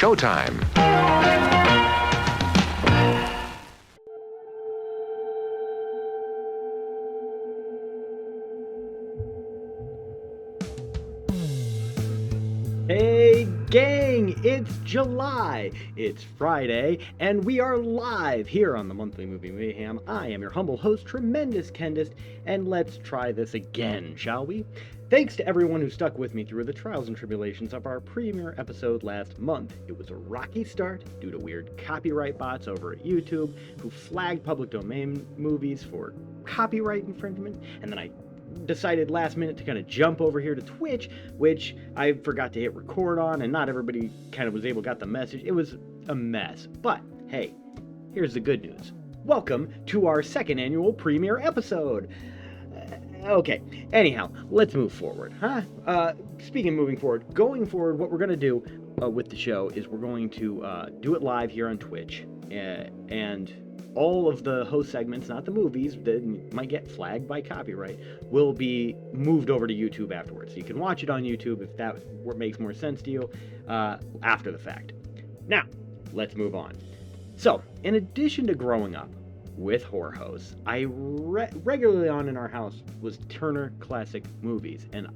showtime. Hey gang, it's July, it's Friday, and we are live here on the Monthly Movie Mayhem. I am your humble host, Tremendous Kendist, and let's try this again, shall we? Thanks to everyone who stuck with me through the trials and tribulations of our premiere episode last month. It was a rocky start due to weird copyright bots over at YouTube who flagged public domain movies for copyright infringement, and then I decided last minute to kind of jump over here to Twitch, which I forgot to hit record on, and not everybody kind of got the message. It was a mess. But hey, here's the good news. Welcome to our second annual premiere episode. Okay, anyhow, let's move forward, huh? Speaking of moving forward, going forward, what we're going to do with the show is we're going to do it live here on Twitch, and all of the host segments, not the movies that might get flagged by copyright, will be moved over to YouTube afterwards. So you can watch it on YouTube if that makes more sense to you after the fact. Now, let's move on. So, in addition to growing up with horror hosts, I regularly on in our house was Turner Classic Movies, and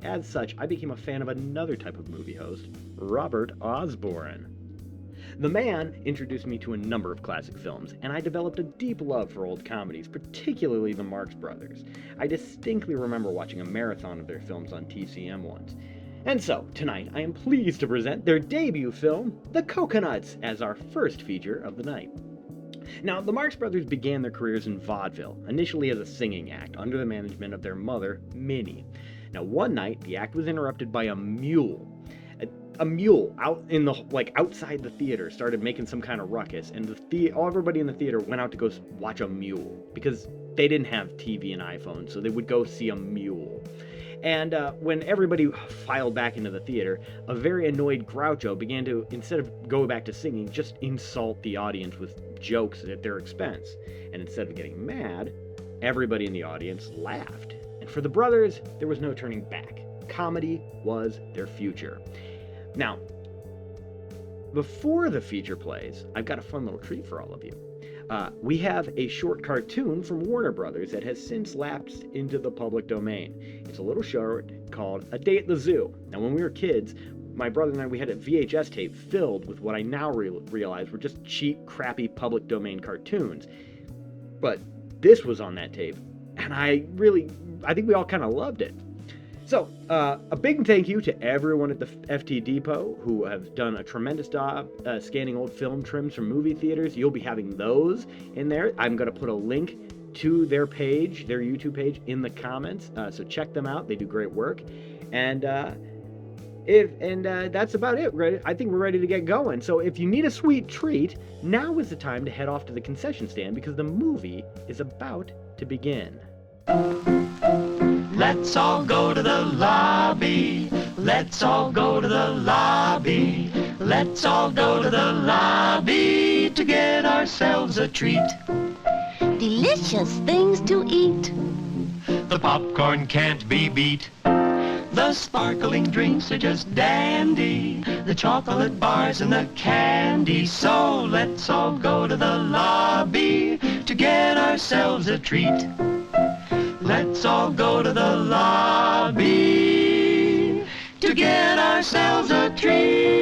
as such, I became a fan of another type of movie host, Robert Osborne. The man introduced me to a number of classic films, and I developed a deep love for old comedies, particularly the Marx Brothers. I distinctly remember watching a marathon of their films on TCM once. And so, tonight, I am pleased to present their debut film, Ccoanuts, as our first feature of the night. Now, the Marx Brothers began their careers in vaudeville, initially as a singing act, under the management of their mother, Minnie. Now, one night, the act was interrupted by a mule. A mule out in the outside the theater started making some kind of ruckus, and everybody in the theater went out to go watch a mule because they didn't have TV and iPhones, so they would go see a mule. And when everybody filed back into the theater, a very annoyed Groucho began to, instead of go back to singing, just insult the audience with jokes at their expense. And instead of getting mad, everybody in the audience laughed. And for the brothers, there was no turning back. Comedy was their future. Now, before the feature plays, I've got a fun little treat for all of you. We have a short cartoon from Warner Brothers that has since lapsed into the public domain. It's a little short called A Day at the Zoo. Now, when we were kids, my brother and I, we had a VHS tape filled with what I now realize were just cheap, crappy public domain cartoons. But this was on that tape, and I think we all kind of loved it. So, a big thank you to everyone at the FT Depot who have done a tremendous job scanning old film trims from movie theaters. You'll be having those in there. I'm going to put a link to their page, their YouTube page, in the comments. So check them out. They do great work. And that's about it. I think we're ready to get going. So if you need a sweet treat, now is the time to head off to the concession stand because the movie is about to begin. Let's all go to the lobby. Let's all go to the lobby. Let's all go to the lobby to get ourselves a treat. Delicious things to eat. The popcorn can't be beat. The sparkling drinks are just dandy. The chocolate bars and the candy. So let's all go to the lobby to get ourselves a treat. Let's all go to the lobby to get ourselves a treat.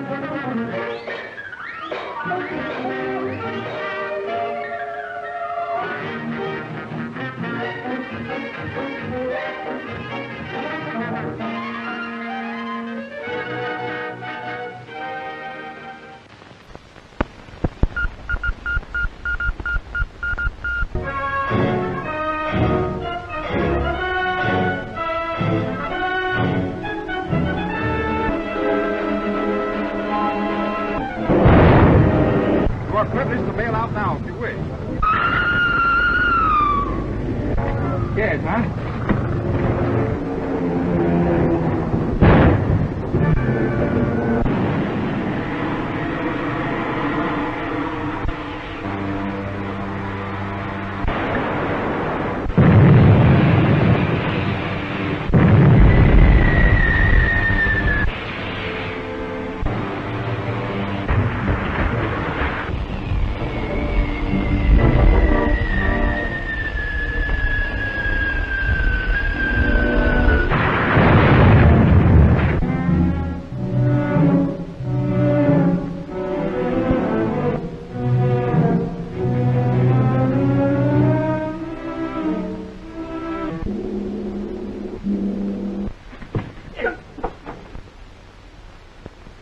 You are privileged to bail out now if you wish. Yes, huh?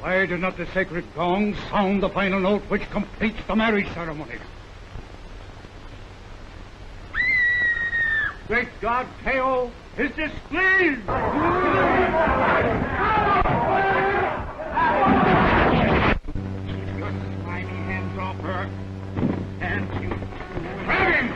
Why does not the sacred gong sound the final note which completes the marriage ceremony? Great God, Teo is displeased! Keep your slimy hands off her, and you grab him!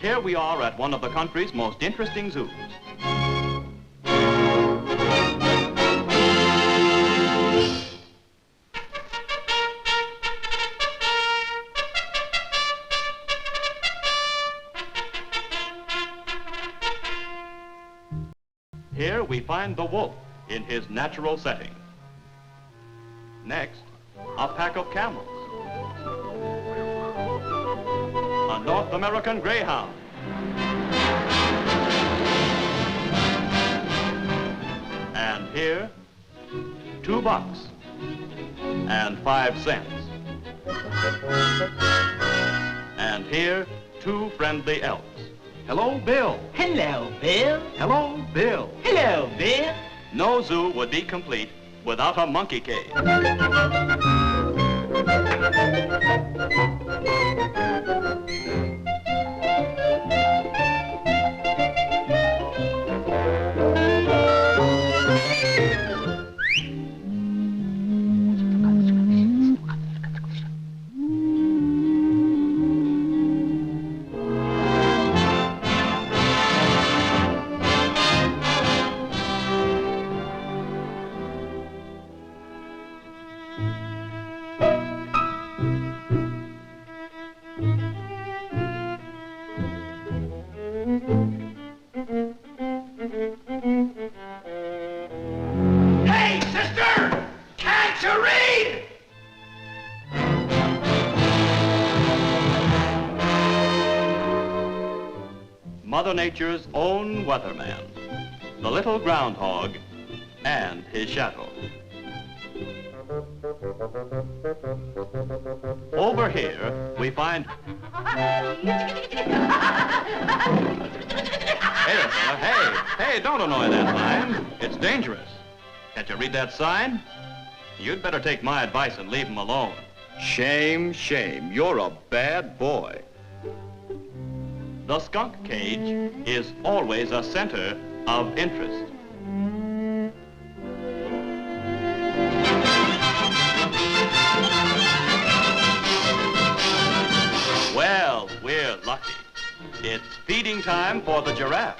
Here we are at one of the country's most interesting zoos. Here we find the wolf in his natural setting. Next, a pack of camels. A North American greyhound. And here, 2 bucks and 5 cents. And here, 2 friendly elves. Hello, Bill. Hello, Bill. Hello, Bill. Hello, Bill. No zoo would be complete without a monkey cage. Hey, sister! Can't you read? Mother Nature's own weatherman, the little groundhog and his shadow. Over here, we find... Hey, fella, hey, Hey, don't annoy that line. It's dangerous. Can't you read that sign? You'd better take my advice and leave him alone. Shame, shame. You're a bad boy. The skunk cage is always a center of interest. Well, we're lucky. It's feeding time for the giraffe.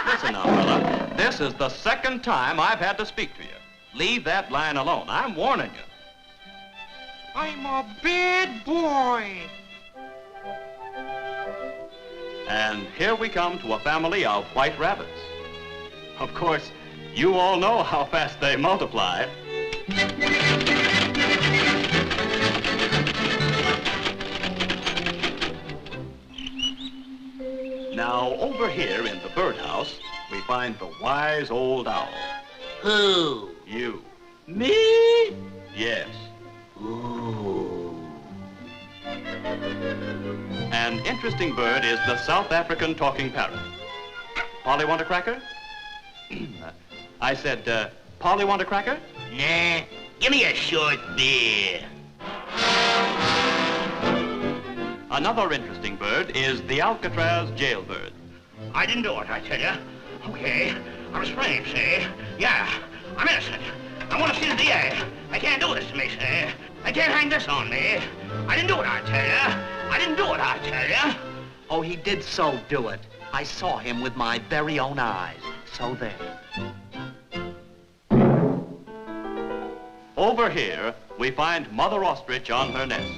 Listen now, brother. This is the second time I've had to speak to you. Leave that line alone. I'm warning you. I'm a bad boy. And here we come to a family of white rabbits. Of course, you all know how fast they multiply. Now, over here in the birdhouse, we find the wise old owl. Who? You. Me? Yes. Ooh. An interesting bird is the South African talking parrot. Polly, want a cracker? I said, Polly, want a cracker? Nah, give me a short beer. Another interesting bird is the Alcatraz jailbird. I didn't do it, I tell you. Okay, I was framed, see? Yeah, I'm innocent. I want to see the DA. They can't do this to me, see? They can't hang this on me. I didn't do it, I tell you. I didn't do it, I tell you. Oh, he did so do it. I saw him with my very own eyes. So there. Over here, we find Mother Ostrich on her nest.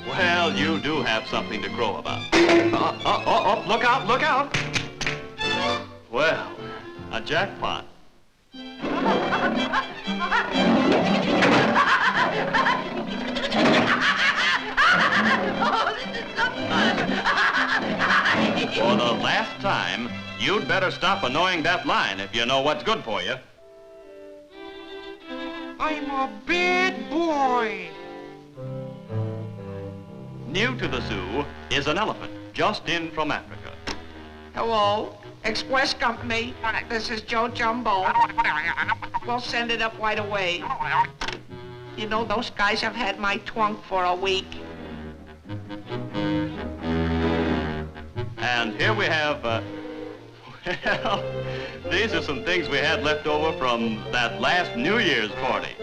Well, you do have something to crow about. Look out, look out! Well, a jackpot. Oh, this is so fun. For the last time, you'd better stop annoying that line if you know what's good for you. I'm a bad boy. New to the zoo is an elephant, just in from Africa. Hello, Express Company. This is Joe Jumbo. We'll send it up right away. You know, those guys have had my trunk for a week. And here we have, well, these are some things we had left over from that last New Year's party.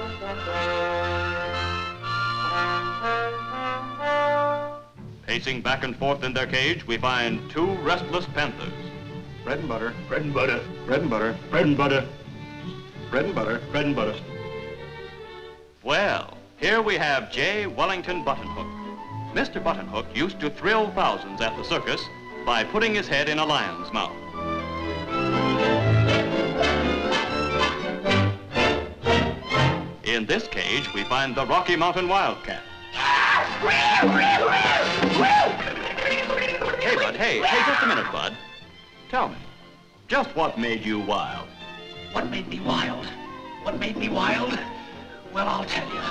Pacing back and forth in their cage, we find two restless panthers. Bread and butter, bread and butter, bread and butter, bread and butter, bread and butter, bread and butter. Well, here we have J. Wellington Buttonhook. Mr. Buttonhook used to thrill thousands at the circus by putting his head in a lion's mouth. In this cage, we find the Rocky Mountain Wildcat. Hey, Bud, hey, just a minute, Bud. Tell me, just what made you wild? What made me wild? What made me wild? Well, I'll tell you.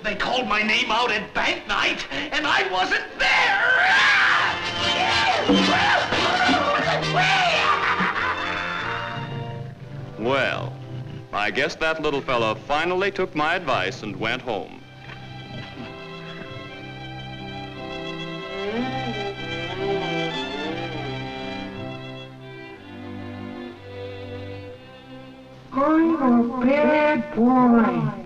They called my name out at bank night, and I wasn't there! Well, I guess that little fella finally took my advice and went home. I'm a bad boy.